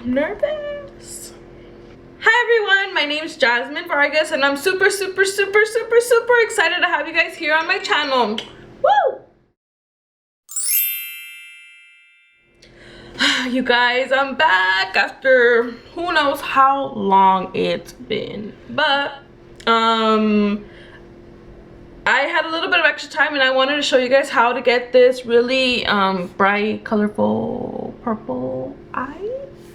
I'm nervous. Hi everyone, my name is Jaclyn Vargas and I'm super excited to have you guys here on my channel. Woo! You guys, I'm back after who knows how long it's been. But I had a little bit of extra time and I wanted to show you guys how to get this really bright, colorful purple eye.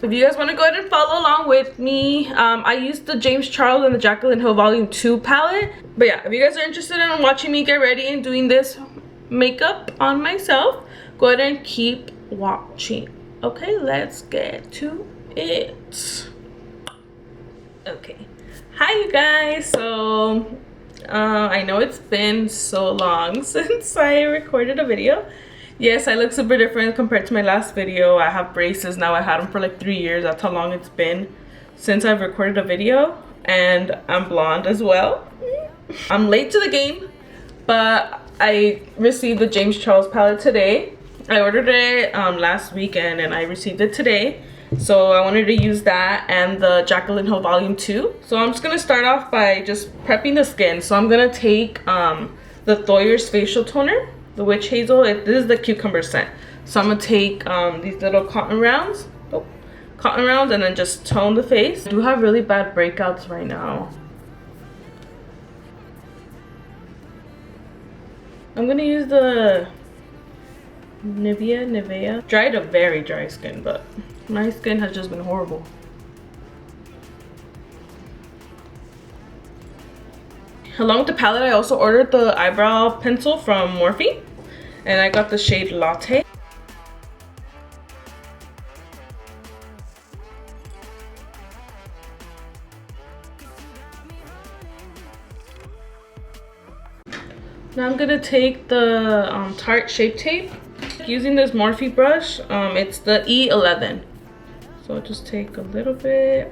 If you guys want to go ahead and follow along with me, I used the James Charles and the Jaclyn Hill Vol II palette. But yeah, if you guys are interested in watching me get ready and doing this makeup on myself, go ahead and keep watching. Okay, let's get to it. Okay, hi you guys. So I know it's been so long since I recorded a video. Yes, I look super different compared to my last video. I have braces now. I had them for like 3 years. That's how long it's been since I've recorded a video. And I'm blonde as well. I'm late to the game, but I received the James Charles palette today. I ordered it last weekend and I received it today. So I wanted to use that and the Jaclyn Hill Vol II. So I'm just going to start off by just prepping the skin. So I'm going to take the Thoyer's facial toner, the witch hazel. This is the cucumber scent. So I'm going to take these little cotton rounds. Cotton rounds, and then just tone the face. I do have really bad breakouts right now. I'm going to use the Nivea. Dry to very dry skin, but my skin has just been horrible. Along with the palette, I also ordered the eyebrow pencil from Morphe, and I got the shade Latte. Now I'm gonna take the Tarte Shape Tape. Using this Morphe brush, it's the E11. So I'll just take a little bit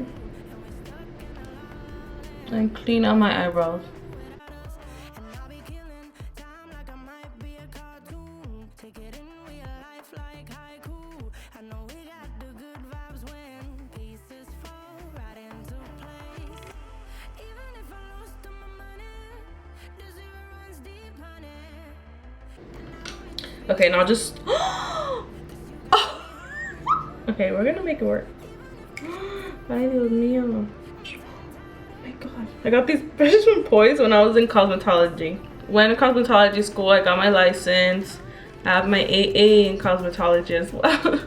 and clean out my eyebrows. Okay, now just okay, we're gonna make it work. Ay, Dios mío. Oh my god. I got these brushes from Poise when I was in cosmetology. Went to cosmetology school, I got my license. I have my AA in cosmetology as well.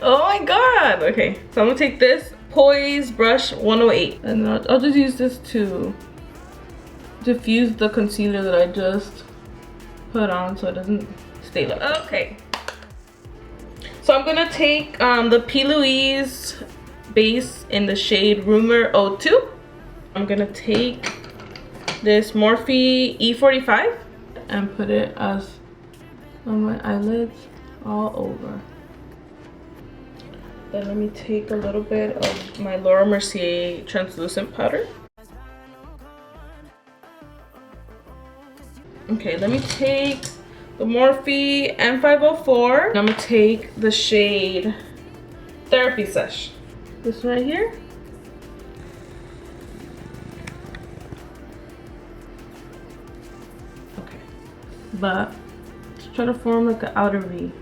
Oh my god. Okay, so I'm gonna take this Poise brush 108. And I'll just use this to diffuse the concealer that I just put on so it doesn't stay low. Okay. So I'm gonna take the P. Louise base in the shade Rumor 02. I'm gonna take this Morphe E45 and put it as on my eyelids all over. Then let me take a little bit of my Laura Mercier translucent powder. Okay, let me take the Morphe M504. I'm gonna take the shade Therapy Sesh. This right here. Okay, but just try to form like an outer V,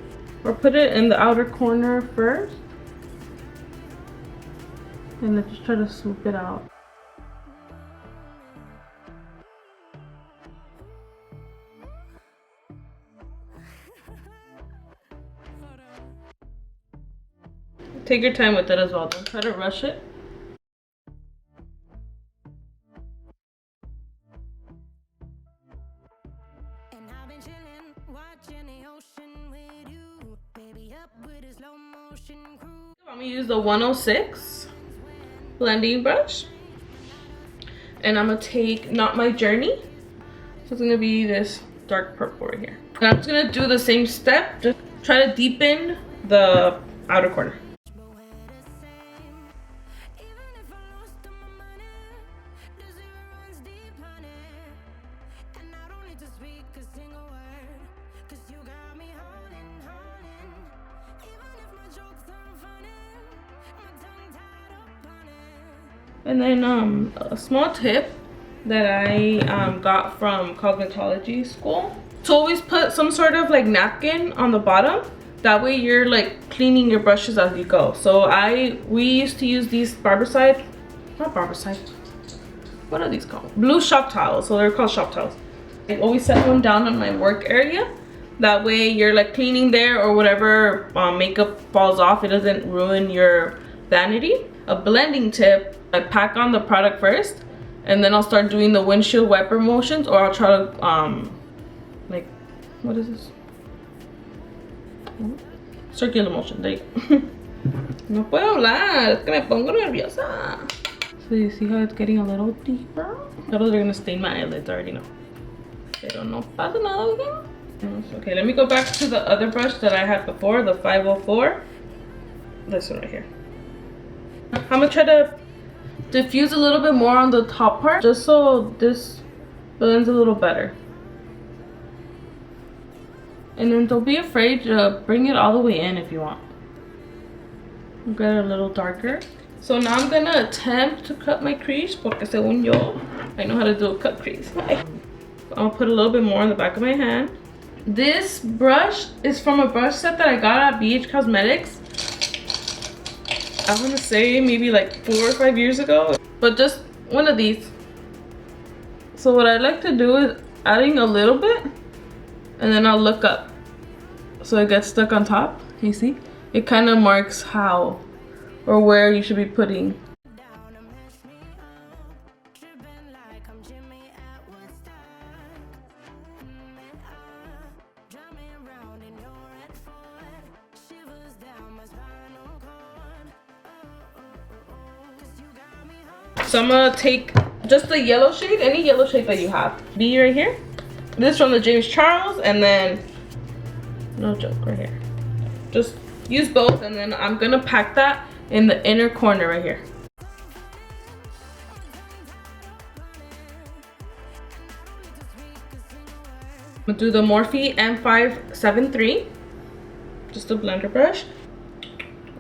or put it in the outer corner first, and then just try to swoop it out. Take your time with it as well. Don't try to rush it. I'm gonna use the 106 blending brush, and I'm gonna take Not My Journey. So it's gonna be this dark purple right here. And I'm just gonna do the same step. Just try to deepen the outer corner. And then a small tip that I got from cosmetology school, to always put some sort of like napkin on the bottom. That way you're like cleaning your brushes as you go. So we used to use these Barbicide, not Barbicide, what are these called? Blue shop towels. So they're called shop towels. I always set one down in my work area. That way you're like cleaning there, or whatever makeup falls off, it doesn't ruin your vanity. A blending tip, I pack on the product first, and then I'll start doing the windshield wiper motions, or I'll try to like, what is this? Circular motion. There you go. No puedo hablar, es que me pongo nerviosa. So you see how it's getting a little deeper? Those are gonna stain my eyelids, I already know. Pero no pasa nada, okay? Okay, let me go back to the other brush that I had before, the 504. This one right here. I'm gonna try to diffuse a little bit more on the top part, just so this blends a little better. And then don't be afraid to bring it all the way in if you want. Get it a little darker. So now I'm gonna attempt to cut my crease, porque según yo, I know how to do a cut crease. I'll put a little bit more on the back of my hand. This brush is from a brush set that I got at BH Cosmetics. I want to say maybe like 4 or 5 years ago, but just one of these. So what I like to do is adding a little bit, and then I'll look up so it gets stuck on top. You see, it kind of marks how or where you should be putting. So I'm gonna take just the yellow shade, any yellow shade that you have. B right here. This from the James Charles, and then, no joke, right here. Just use both, and then I'm gonna pack that in the inner corner right here. I'm gonna do the Morphe M573, just a blender brush,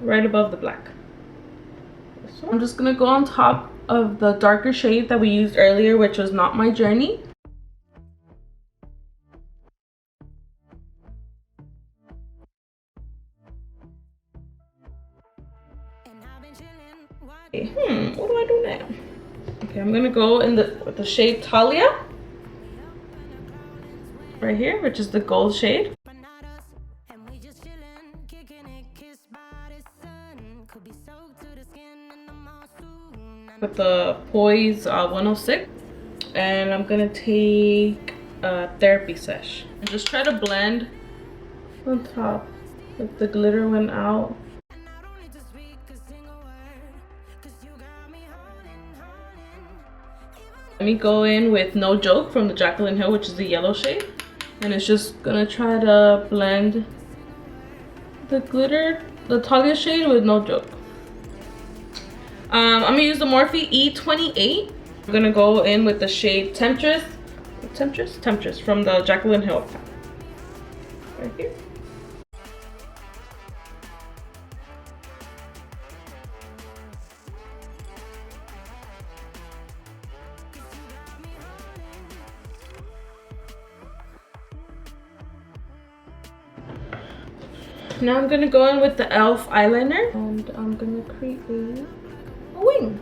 right above the black. I'm just gonna go on top of the darker shade that we used earlier, which was Not My Journey. Okay, what do I do now? Okay, I'm gonna go in with the shade Talia right here, which is the gold shade. With the Poise 106, and I'm gonna take a Therapy Sesh and just try to blend on top if the glitter went out. Let me go in with No Joke from the Jaclyn Hill, which is the yellow shade, and it's just gonna try to blend the glitter, the Talia shade, with No Joke. I'm gonna use the Morphe E28. I'm gonna go in with the shade Temptress from the Jaclyn Hill right here. Now I'm gonna go in with the e.l.f. eyeliner, and I'm gonna create a wing.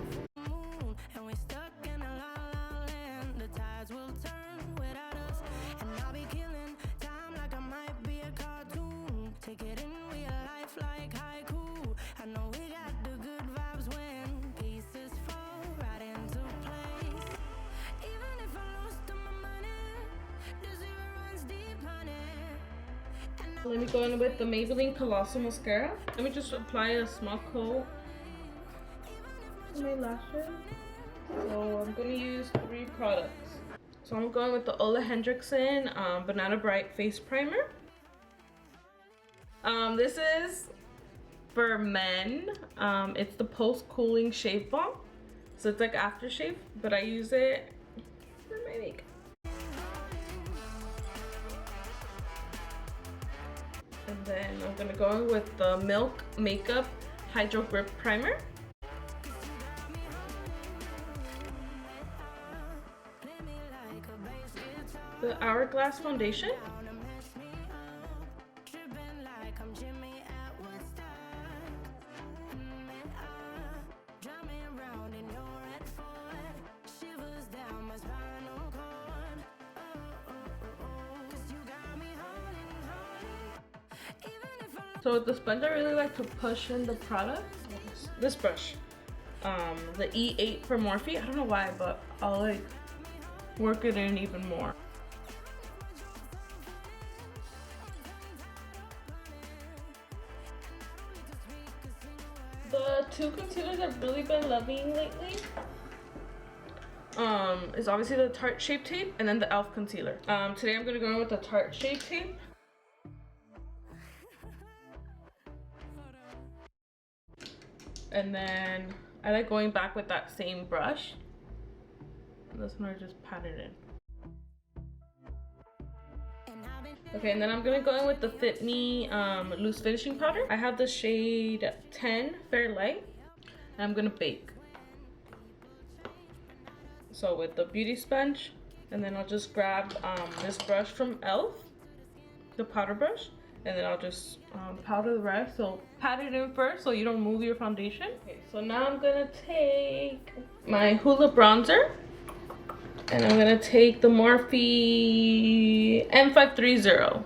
Let me go in with the Maybelline Colossal Mascara. Let me just apply a small coat to my lashes. So I'm going to use 3 products. So I'm going with the Ole Henriksen Banana Bright Face Primer. This is for men. It's the Post Cooling Shave Balm. So it's like aftershave, but I use it for my makeup. And then I'm gonna go in with the Milk Makeup Hydro Grip Primer. the Hourglass foundation. So with the sponge, I really like to push in the product. This brush, the E8 from Morphe. I don't know why, but I'll like work it in even more. The two concealers I've really been loving lately is obviously the Tarte Shape Tape and then the e.l.f. concealer. Today I'm gonna go in with the Tarte Shape Tape. And then I like going back with that same brush. And this one I just pat it in. Okay, and then I'm gonna go in with the Fit Me loose finishing powder. I have the shade 10 Fair Light, and I'm gonna bake. So with the beauty sponge, and then I'll just grab this brush from e.l.f., the powder brush, and then I'll just powder the rest. So pat it in first so you don't move your foundation. Okay, so now I'm gonna take my Hoola bronzer, and I'm gonna take the Morphe M530.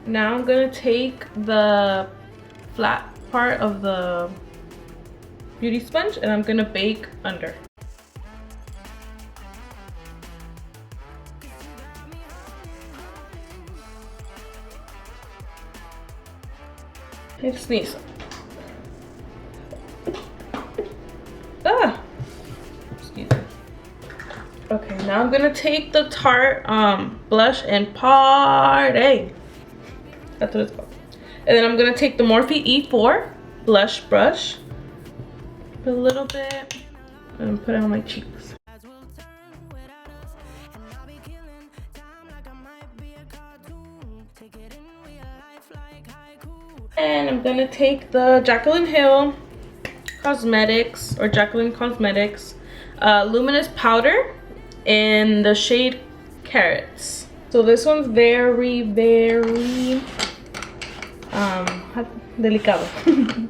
Now I'm gonna take the flat part of the beauty sponge and I'm gonna bake under. I just sneeze. Ah! Excuse me. Okay, now I'm gonna take the Tarte blush and party. That's what it's called. And then I'm gonna take the Morphe E4 blush brush, put a little bit, and put it on my cheeks. And I'm gonna take the Jaclyn Hill Cosmetics or Jaclyn Cosmetics luminous powder in the shade Carrots. So this one's very delicado.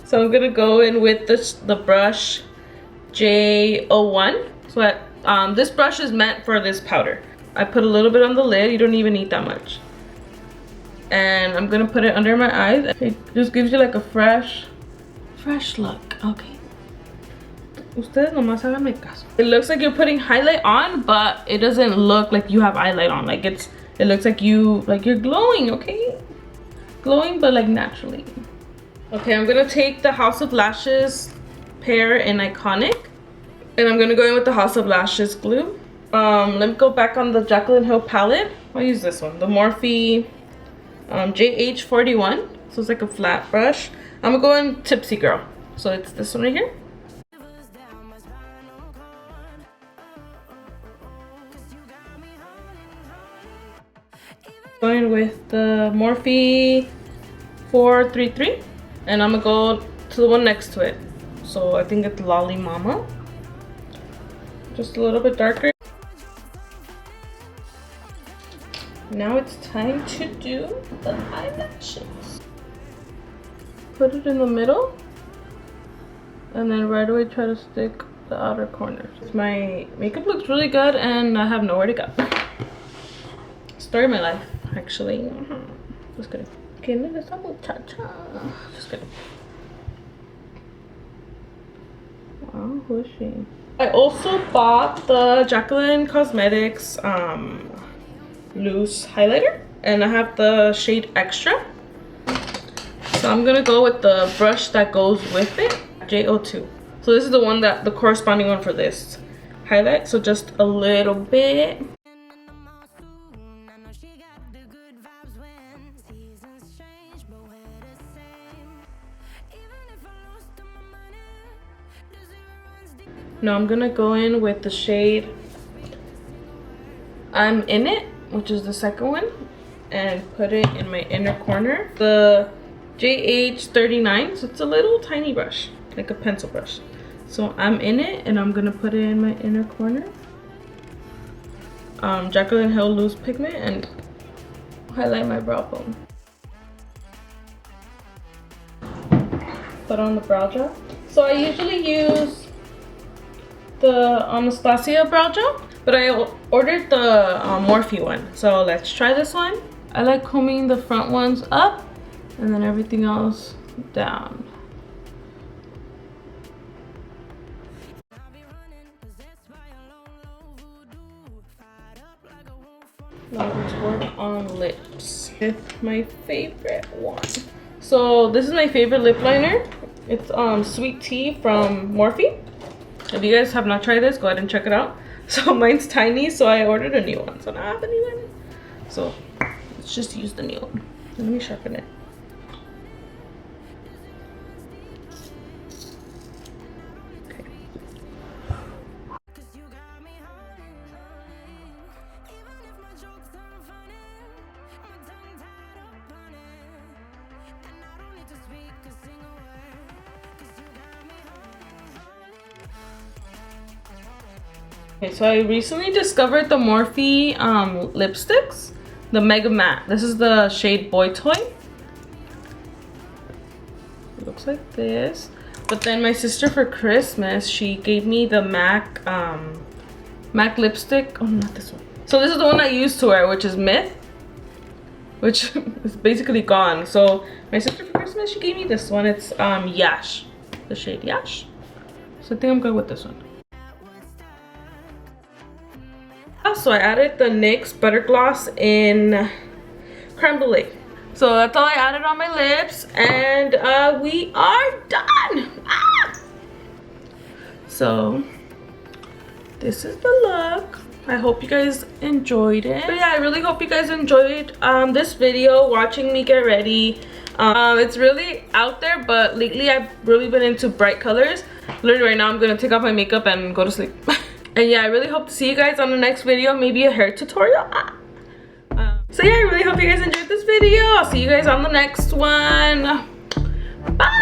So I'm gonna go in with the brush J01. So that, this brush is meant for this powder. I put a little bit on the lid. You don't even need that much. And I'm gonna put it under my eyes. It just gives you like a fresh look. Okay. Ustedes nomás háganme caso. It looks like you're putting highlight on, but it doesn't look like you have highlight on. Like it looks like you're glowing, okay? Glowing, but like naturally. Okay, I'm gonna take the House of Lashes Pear in Iconic, and I'm gonna go in with the House of Lashes glue. Let me go back on the Jaclyn Hill palette. I'll use this one, the Morphe JH41. So it's like a flat brush. I'm gonna go in Tipsy Girl. So it's this one right here. Going with the Morphe 433, and I'm gonna go to the one next to it. So I think it's Lolly Mama. Just a little bit darker. Now it's time to do the eyelashes. Put it in the middle, and then right away try to stick the outer corners. My makeup looks really good, and I have nowhere to go. Story of my life, actually. Just kidding. Just kidding. Wow, who is she? I also bought the Jaclyn Cosmetics loose highlighter, and I have the shade Extra. So I'm gonna go with the brush that goes with it, J02. So this is the one the corresponding one for this highlight. So just a little bit. Now I'm gonna go in with the shade I'm In It, which is the second one. and put it in my inner corner. The JH39, so it's a little tiny brush, like a pencil brush. So I'm in it and I'm gonna put it in my inner corner. Jaclyn Hill loose pigment and highlight my brow bone. Put on the brow gel. So I usually use the Anastasia brow gel, but I ordered the Morphe one. So let's try this one. I like combing the front ones up and then everything else down. Now let's work on lips with my favorite one. So this is my favorite lip liner. It's Sweet Tea from Morphe. If you guys have not tried this, go ahead and check it out. So mine's tiny, so I ordered a new one. So now I have a new one. So let's just use the new one. Let me sharpen it. Okay, so I recently discovered the Morphe lipsticks, the Mega Matte. This is the shade Boy Toy. It looks like this. But then my sister for Christmas, she gave me the MAC lipstick. Oh, not this one. So this is the one I used to wear, which is Myth, which is basically gone. So my sister for Christmas, she gave me this one. It's Yash, the shade Yash. So I think I'm good with this one. So I added the NYX Butter Gloss in Creme Brulee. So that's all I added on my lips, and we are done. So this is the look. I hope you guys enjoyed it. But yeah, I really hope you guys enjoyed this video, watching me get ready. It's really out there, but lately I've really been into bright colors. Literally right now I'm gonna take off my makeup and go to sleep. And yeah, I really hope to see you guys on the next video, maybe a hair tutorial. So yeah, I really hope you guys enjoyed this video. I'll see you guys on the next one. Bye!